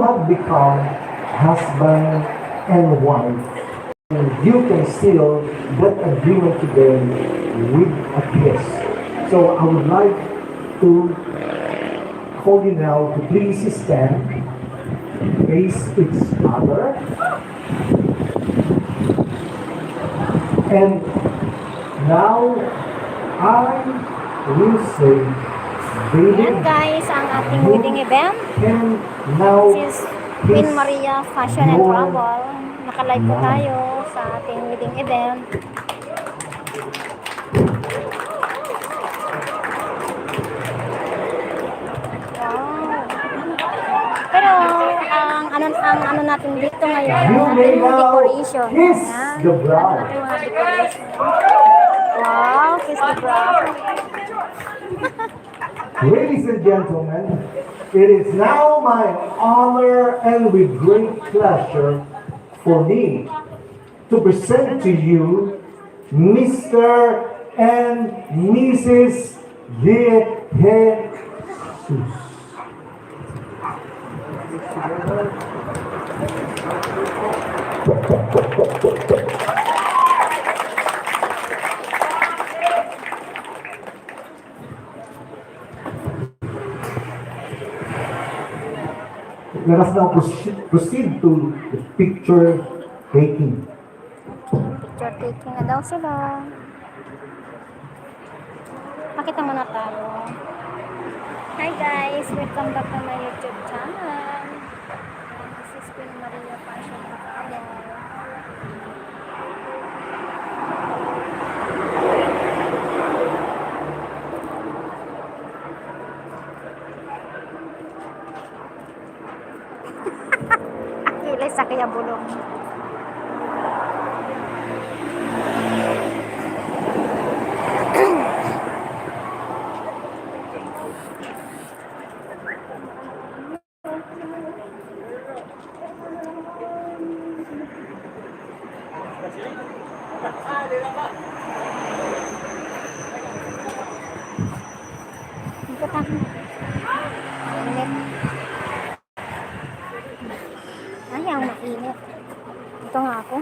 not become husband and wife. And you can seal that agreement today with a kiss. So I would like to call you now to please stand, face each other, and now I will say, Ayan guys, ang ating wedding event. and now This is Queen Maria Fashion and Travel. Nakalive po tayo sa ating wedding event. Wow. Pero ang ano natin dito ngayon, ating decoration. kiss Ayan. the bride. Ating mga decoration. Wow, kiss the bride. Ladies and gentlemen, it is now my honor and with great pleasure for me to present to you Mr. and Mrs. De Jesus. Let us now proceed to the picture taking. Picture taking na daw sila. Pakita mo na tayo. Hi guys! Welcome back to my YouTube channel. This is Queen Maria Fashion Travel. Kilay sa kaya bulong. Ayaw, mainit. Ito nga ako.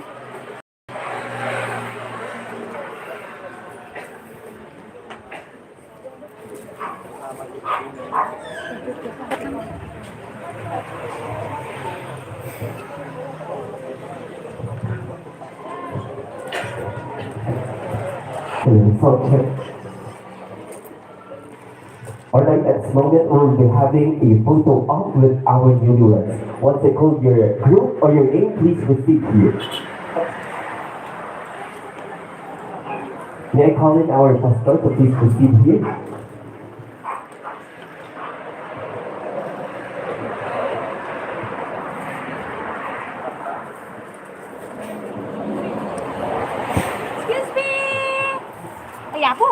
Okay. Alright, at this moment we'll be having a photo op with our newlyweds. Once I call your group or your name, please proceed here. May I call in our pastor to please proceed here? Excuse me! Ay, ako!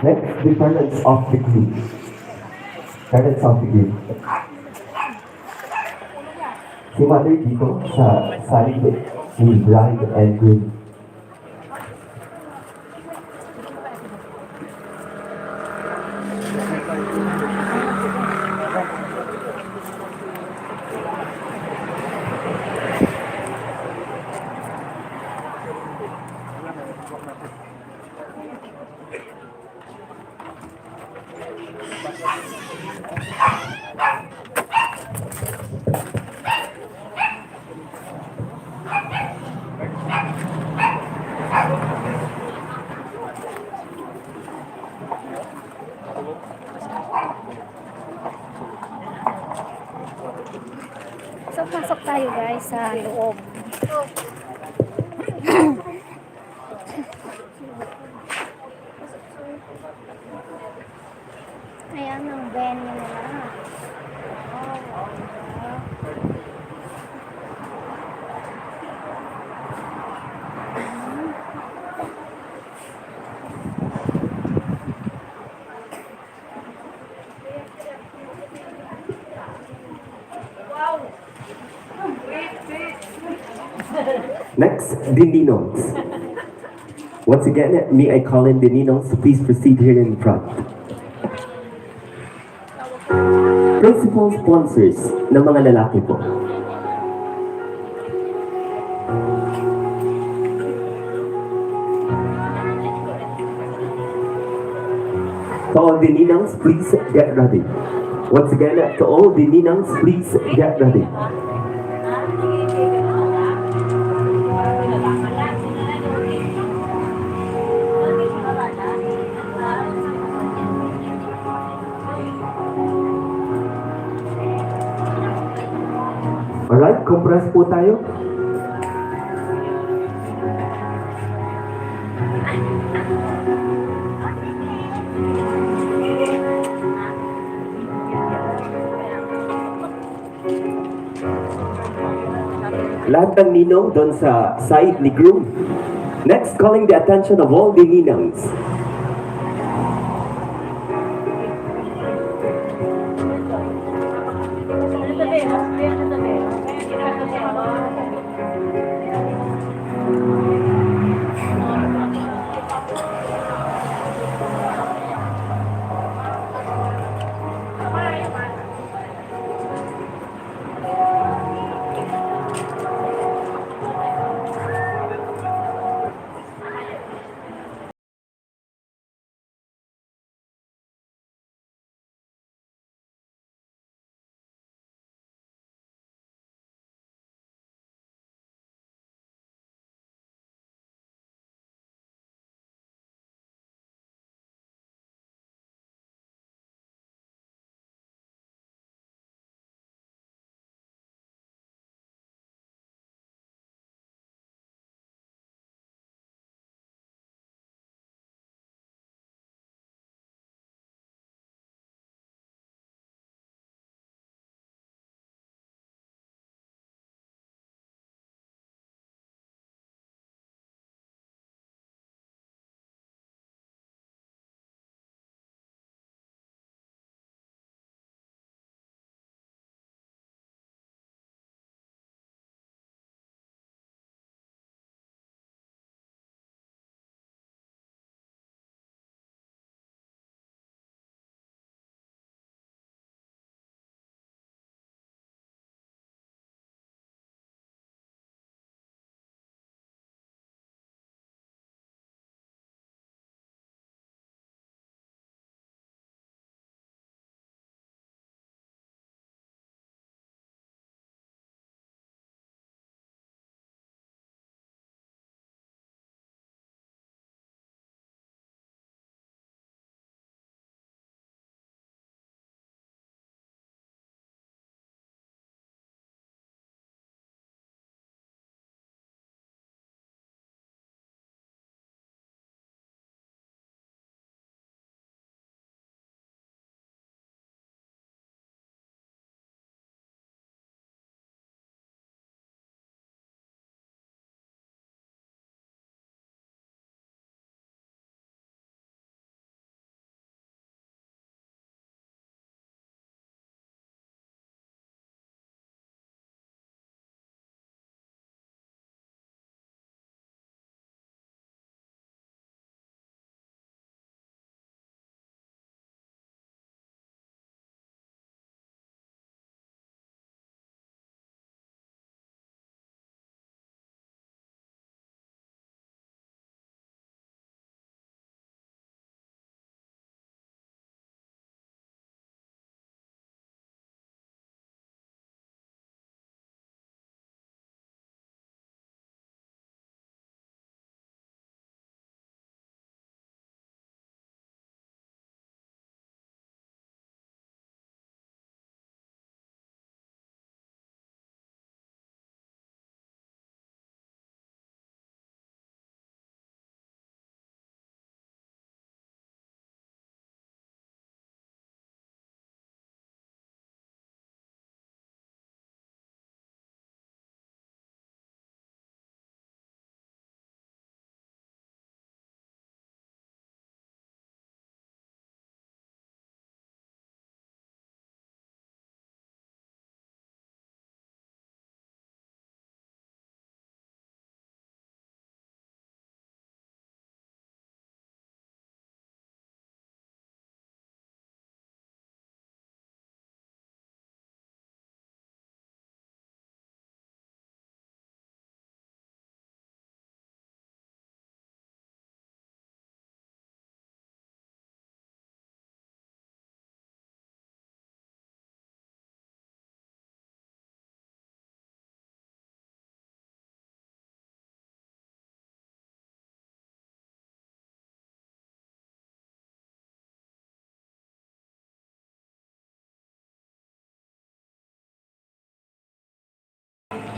Next, the parents of the group. Parents of the group. Si mother dito sa side ni bride and groom. So, pasok tayo guys sa loob. Ayan ang venue nila. Next, the ninongs. Once again, may I call in the ninongs? Please proceed here in front. Principal sponsors ng mga lalaki po. To all the ninongs, please get ready. Once again, to all the ninongs, please get ready. Alright, compress po tayo. Lahat ng ninong doon sa side ni groom. Next, calling the attention of all the ninongs.